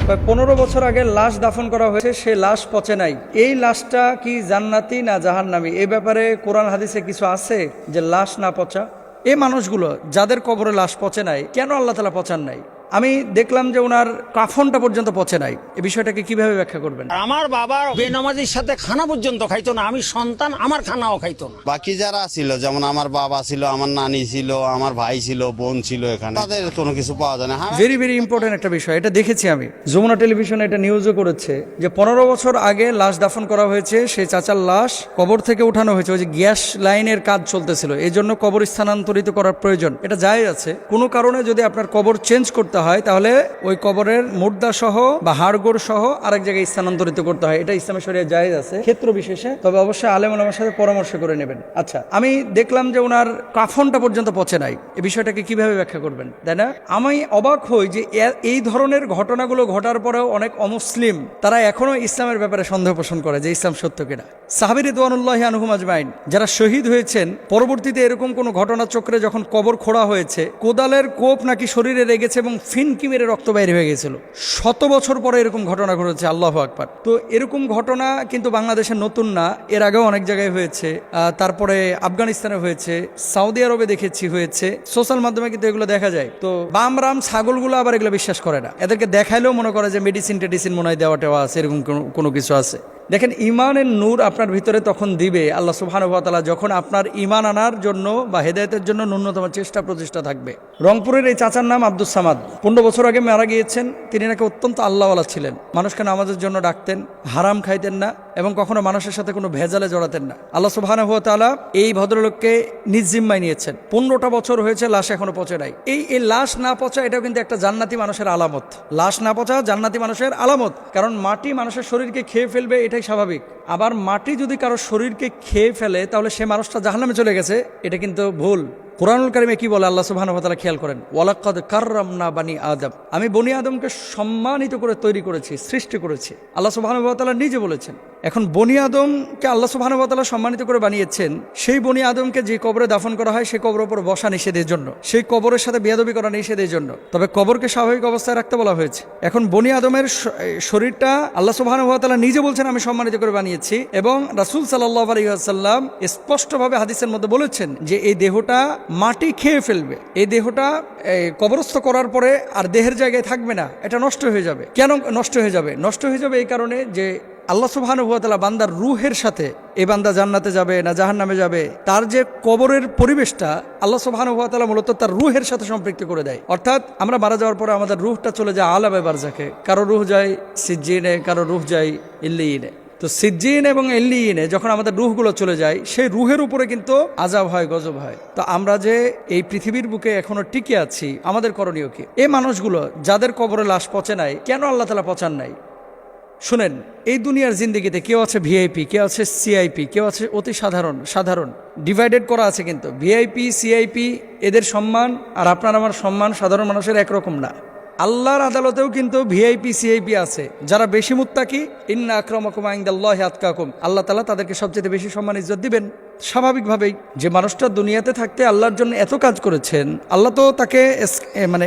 15 বছর আগে লাশ দাফন করা হয়েছে, সে লাশ পচে নাই। এই লাশটা কি জান্নাতি না জাহান্নামী, এই ব্যাপারে কোরআন হাদিসে কিছু আছে যে লাশ না পচা? এই মানুষগুলো যাদের কবরে লাশ পচে নাই, কেন আল্লাহ তাআলা পচান নাই? আমি দেখলাম যে ওনার কাফনটা পর্যন্ত পচে নাই। এই বিষয়টাকে কিভাবে ব্যাখ্যা করবেন? আমার বাবা বেনামাজির সাথে খানা পর্যন্ত খাইতো না, আমি সন্তান, আমার খানাও খাইতো না। বাকি যারা ছিল, যেমন আমার বাবা ছিল, আমার নানি ছিল, আমার ভাই ছিল, বোন ছিল, এখানে তাদের কোনো কিছু পাওয়া যায় না। ভেরি ভেরি ইম্পর্টেন্ট একটা বিষয়, এটা দেখেছি আমি, যমুনা টেলিভিশনে এটা নিউজও করেছে যে 15 বছর আগে লাশ দাফন করা হয়েছে, সেই চাচার লাশ কবর থেকে উঠানো হয়েছে, ওই যে গ্যাস লাইনের কাজ চলতেছিল, এই জন্য কবর স্থানান্তরিত করার প্রয়োজন, এটা জায়েজ আছে। কোনো কারণে যদি আপনার কবর চেঞ্জ করতে হয়, তাহলে ওই কবরের মুর্দা সহ বা হাড়গোড় সহ আরেক জায়গায় স্থানান্তরিত করতে হয়, এটা ইসলামের শরিয়ায় জায়েজ আছে ক্ষেত্র বিশেষে, তবে অবশ্যই আলেম ওলামার সাথে পরামর্শ করে নেবেন। আচ্ছা, আমি দেখলাম যে ওনার কাফনটা পর্যন্ত পচে নাই, এই বিষয়টাকে কিভাবে ব্যাখ্যা করবেন, তাই না? আমি অবাক হই যে এই ধরনের ঘটনাগুলো ঘটার পরেও অনেক অমুসলিম তারা এখনো ইসলামের ব্যাপারে সন্দেহ পোষণ করে যে ইসলাম সত্য কিনা। সাহাবী রিদওয়ানুল্লাহি আনহুম আজমাইন যারা শহীদ হয়েছেন, পরবর্তীতে এরকম কোনো ঘটনা চক্রে যখন কবর খোঁড়া হয়েছে, কোদালের কোপ নাকি শরীরে লেগেছে এবং ফিনকি মেরে রক্ত বাইরে হয়ে গেছিল। 100 বছর পরে এরকম ঘটনা ঘটেছে, আল্লাহু আকবার। তো এরকম ঘটনা কিন্তু বাংলাদেশে নতুন না, এর আগেও অনেক জায়গায় হয়েছে, তারপরে আফগানিস্তানে হয়েছে, সৌদি আরবে দেখেছি হয়েছে, সোশ্যাল মাধ্যমে কিন্তু এগুলো দেখা যায়। তো বাম রাম ছাগলগুলো আবার এগুলো বিশ্বাস করে না, এদেরকে দেখাইলেও মনে করে যে মেডিসিন টেডিসিন মনে হয় দেওয়া টেওয়া আছে, এরকম কোনো কিছু আছে। দেখেন, ইমানের নূর আপনার ভিতরে তখন দিবে আল্লাহ সুবহানাহু ওয়া তাআলা, যখন আপনার ইমান আনার জন্য বা হেদায়েতের জন্য ন্যূনতম চেষ্টা প্রচেষ্টা থাকবে। রংপুরের এই চাচার নাম আব্দুস সামাদ, 15 বছর আগে মারা গিয়েছেন। তিনি নাকি অত্যন্ত আল্লাহওয়ালা ছিলেন, মানুষকে নামাজের জন্য ডাকতেন, হারাম খাইতেন না এবং কখনো মানুষের সাথে কোনো ভেজালে জড়াতেন না। আল্লাহ সুবহানাহু ওয়া তাআলা এই ভদ্রলোককে নিজ জিম্মায় নিয়েছেন। 15টা বছর হয়েছে, লাশ এখনো পচে নাই। এই লাশ না পচা, এটাও কিন্তু একটা জান্নাতি মানুষের আলামত। লাশ না পচা জান্নাতি মানুষের আলামত, কারণ মাটি মানুষের শরীরকে খেয়ে ফেলবে, এটাই স্বাভাবিক। আবার মাটি যদি কারো শরীরকে খেয়ে ফেলে, তাহলে সে মানুষটা জাহান্নামে চলে গেছে, এটা কিন্তু ভুল। কুরআনুল কারীমে কি বলে আল্লাহ সুবহানাহু ওয়া তাআলা, খেয়াল করেন, ওয়ালাকাদ কাররামনা বানি আদম, আমি বনি আদমকে সম্মানিত করে তৈরি করেছি, সৃষ্টি করেছি, আল্লাহ সুবহানাহু ওয়া তাআলা নিজে বলেছেন। এখন বনি আদমকে আল্লাহ সুবহানাহু ওয়া তাআলা সম্মানিত করে বানিয়েছেন, সেই বনি আদমকে যে কবরে দাফন করা হয়, সেই কবরের উপর বসা নিষেধের জন্য, সেই কবরের সাথে বেয়াদবি করা নিষেধের জন্য, তবে কবরকে স্বাভাবিক অবস্থায় রাখতে বলা হয়েছে। এখন বনি আদমের শরীরটা আল্লাহ সুবহানাহু ওয়া তাআলা নিজে বলছেন আমি সম্মানিত করে বানিয়েছি, এবং রাসূল সাল্লাল্লাহু আলাইহি ওয়াসাল্লাম স্পষ্টভাবে হাদিসের মধ্যে বলেছেন যে এই দেহটা মাটি খেয়ে ফেলবে, এই দেহটা কবরস্থ করার পরে আর দেহের জায়গায় থাকবে না, এটা নষ্ট হয়ে যাবে। কেন নষ্ট হয়ে যাবে? নষ্ট হয়ে যাবে এই কারণে যে আল্লাহ সুবহানাহু ওয়া তাআলা বান্দার রুহের সাথে, এই বান্দা জান্নাতে যাবে না জাহান্নামে যাবে, তার যে কবরের পরিবেশটা আল্লাহ সুবহানাহু ওয়া তাআলা মূলত তার রুহের সাথে সম্পৃক্ত করে দেয়। অর্থাৎ আমরা মারা যাওয়ার পরে আমাদের রুহটা চলে যায় আলামে বারজাখে, কারো রুহ যায় সিজ্জিনে, কারো রুহ যায় ইল্লিয়িনে। তো সিজ্জিন এবং ইল্লিয়িনে যখন আমাদের রুহগুলো চলে যায়, সেই রুহের উপরে কিন্তু আযাব হয়, গজব হয়। তো আমরা যে এই পৃথিবীর বুকে এখনো টিকে আছি, আমাদের করণীয় কি? এই মানুষগুলো যাদের কবরে লাশ পচে নাই, কেন আল্লাহ তাআলা পচান নাই? শুনেন, এই দুনিয়ার জিন্দেগিতে কেউ আছে ভিআইপি, কেউ আছে সিআইপি, কেউ আছে অতি সাধারণ ডিভাইডেড করা আছে, কিন্তু ভিআইপি সিআইপি এদের সম্মান আর আপনার আমার সম্মান সাধারণ মানুষের একরকম না। আল্লাহর আদালতেও কিন্তু ভিআইপি সিআইপি আছে, যারা বেশি মুত্তাকি, ইন্না আকরামাকুম ইনদাল্লাহি আতকাকুম, আল্লাহ তাআলা তাদেরকে সবচেয়ে বেশি সম্মান ইজ্জত দিবেন। স্বাভাবিকভাবেই যে মানুষটা দুনিয়াতে থাকতে আল্লাহর জন্য এত কাজ করেছেন, আল্লাহ তো তাকে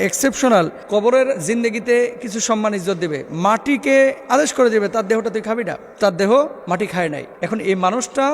এক্সেপশনাল কবরের জিন্দেগিতে কিছু সম্মান ইজ্জত দেবে। মাটিকে আদেশ করে দেবে তার দেহটা তুই খাবি না, তার দেহ মাটি খায় নাই। এখন এই মানুষটা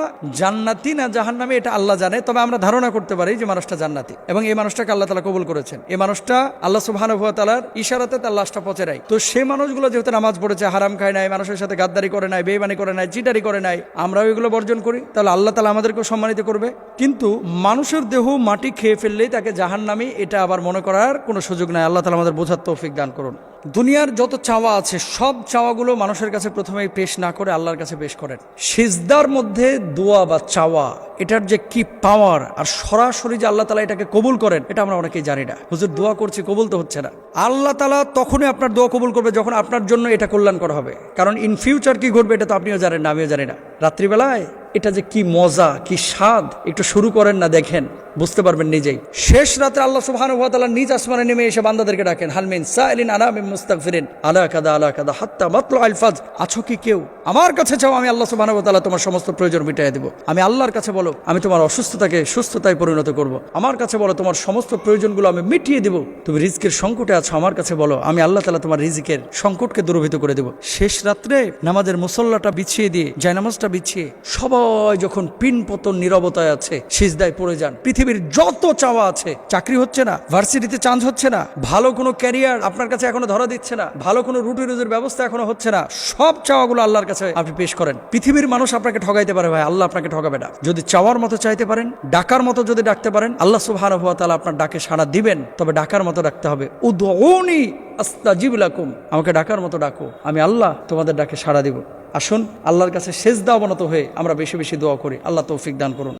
জান্নাতি না জাহান্নামী এটা আল্লাহ জানে, তবে আমরা ধারণা করতে পারি যে মানুষটা জান্নাতি এবং এই মানুষটাকে আল্লাহ তাআলা কবুল করেছেন। এই মানুষটা আল্লাহ সুবহানাহু ওয়া তাআলার ইশারাতে তার লাশটা পচে নাই। তো সে মানুষগুলো যেহেতু নামাজ পড়েছে, হারাম খায় নাই, মানুষের সাথে গাদ্দারি করে নাই, বেঈমানি করে নাই, চিটারি করে নাই, আমরাও এগুলো বর্জন করি, তাহলে আল্লাহ তাআলা আমাদেরকে সম্মানিত করবে। কিন্তু মানুষের দেহ মাটি খেয়ে ফেললেই তাকে জাহান্নামী, এটা আবার মনে করার কোনো সুযোগ নাই। আল্লাহ তাআলা আমাদের বোঝার তৌফিক দান করুন। দুনিয়ার যত চাওয়া আছে, সব চাওয়াগুলো মানুষের কাছে প্রথমেই পেশ না করে আল্লাহর কাছে পেশ করেন। সিজদার মধ্যে দোয়া বা চাওয়া, এটার যে কি পাওয়ার, আর সরাসরি যে আল্লাহ তাআলা এটাকে কবুল করেন, এটা আমরা অনেকেই জানি না। হুজুর দোয়া করছি, কবুল তো হচ্ছে না। আল্লাহ তাআলা তখনই আপনার দোয়া কবুল করবে যখন আপনার জন্য এটা কল্যাণকর হবে, কারণ ইন ফিউচার কি ঘটবে এটা তো আপনিও জানেন না, আমিও জানি না। রাত্রিবেলায় এটা যে কি মজা, কি স্বাদ, একটু শুরু করেন না, দেখেন বুঝতে পারবেন নিজেই। শেষ রাতে আল্লাহ সুবহানাহু ওয়া তাআলা নিজ আসমানে নেমে এসে বান্দাদেরকে ডাকেন, হাল মিন সাইলিন আনা মিন মুস্তাগফিরিন আলা কাদা হাত্তা মাতলুআল ফাজর। আছো কি কেউ? আমার কাছে চাও, আমি আল্লাহ সুবহানাহু ওয়া তাআলা তোমার সমস্ত প্রয়োজন মিটিয়ে দেব। আমি আল্লাহর কাছে বলো, আমি তোমার অসুস্থতাকে সুস্থতায় পরিণত করব। আমার কাছে বলো, তোমার সমস্ত প্রয়োজনগুলো আমি মিটিয়ে দেব। তুমি রিজকের সংকটে আছো, আমার কাছে বলো, আমি আল্লাহ তাআলা তোমার রিজকের সংকটকে দূরীভূত করে দেব। শেষ রাত্রে নামাজের মুসল্লাটা বিছিয়ে দিয়ে, জায়নামাজটা বিছিয়ে সবাই যখন পিন পতন নীরবতায় আছে, সিজদায় পড়ে যান। পৃথিবীর যত চাওয়া আছে, চাকরি হচ্ছে না, ভার্সিটিতে চান্স হচ্ছে না, ভালো কোনো ক্যারিয়ার আপনার কাছে এখনো ধরা দিচ্ছে না, ভালো কোনো রুটি রুজির ব্যবস্থা এখনো হচ্ছে না, সব চাওয়াগুলো আল্লাহর কাছে আপনি পেশ করেন। পৃথিবীর মানুষ আপনাকে ঠগাইতে পারে ভাই, আল্লাহ আপনাকে ঠকাবে না। যদি চাওয়ার মতো চাইতে পারেন, ডাকার মতো যদি ডাকতে পারেন, আল্লাহ সুবহানাহু ওয়া তাআলা আপনার ডাকে সাড়া দিবেন। তবে ডাকার মতো ডাকতে হবে। উদউনি আস্তাজিব লাকুম, আমাকে ডাকার মতো ডাকো, আমি আল্লাহ তোমাদের ডাকে সাড়া দিব। আসুন আল্লাহর কাছে সেজদা অবনত হয়ে আমরা বেশি বেশি দোয়া করি। আল্লাহ তৌফিক দান করুন।